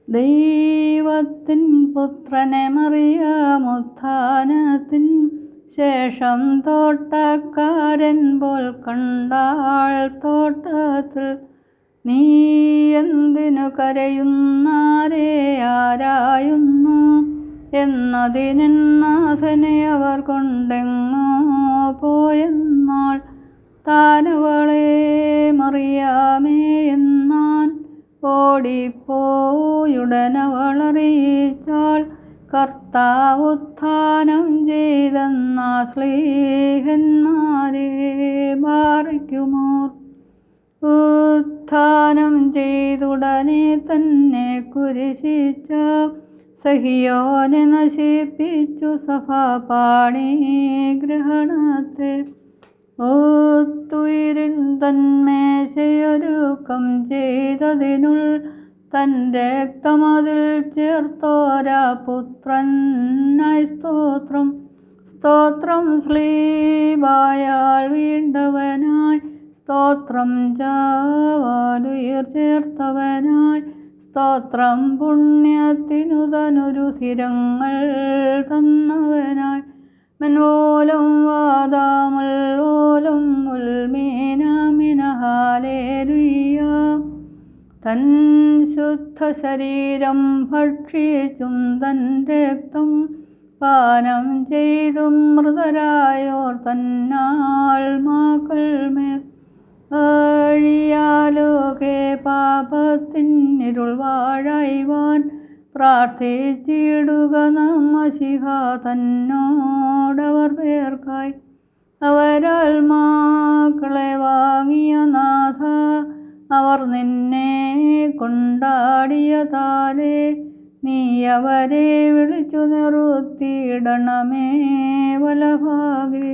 ദൈവത്തിൻ പുത്രനെ മറിയാമുത്ഥാനത്തിൻ ശേഷം തോട്ടക്കാരൻ പോൽ കണ്ടാൾ തോട്ടത്തിൽ. നീ എന്തിനു കരയുന്നാരെ ആരായുന്നു എന്നതിനാഥനെ അവർ കൊണ്ടെങ്ങോ പോയെന്നാൾ. താനവളെ മറിയാമേ എന്നാൻ ഓടിപ്പോയുടനവളറിയിച്ചാൾ. കർത്താവുത്ഥാനം ചെയ്തെന്നാ സ്ലീഹന്മാരെ ബാറിക്കുമോർ. ഉത്ഥാനം ചെയ്തുടനെ തന്നെ കുരിശിച്ച സഹിയോനെ നശിപ്പിച്ചു സഭാപാണി ഗ്രഹണത്തെ. ഒത്തുയിരിൻ തന്മേശയൊരുക്കം ചെയ്തതിനുൾ തൻ്റെ രക്തമതിൽ ചേർത്തോരാ പുത്രനായി സ്തോത്രം. സ്തോത്രം സ്ലീബായാൽ വീണ്ടവനായി, സ്തോത്രം ചാവാലുയിർ ചേർത്തവനായി, സ്തോത്രം പുണ്യത്തിനു തനുരുധിരങ്ങൾ തന്നവനായി. മെൻവോലും വാദാമുൽവോലും ഉൽമീനമിന ഹാലേലുയ്യ. തൻ ശുദ്ധ ശരീരം ഭക്ഷിച്ചും തൻ രക്തം പാനം ചെയ്തും മൃതരായോർ തന്നാൾമാക്കൾ മേൽ അഴിയാലോകെ പാപത്തിന്നിരുൾ വാഴായ്വാൻ പ്രാർത്ഥിച്ചിടുക നമ്മശിഹ തന്നോടവർ പേർക്കായി. അവരാൽ മക്കളെ വാങ്ങിയ നാഥ, അവർ നിന്നെ കൊണ്ടാടിയതാലേ നീ അവരെ വിളിച്ചു നിർത്തിയിടണമേ വലഭാഗേ.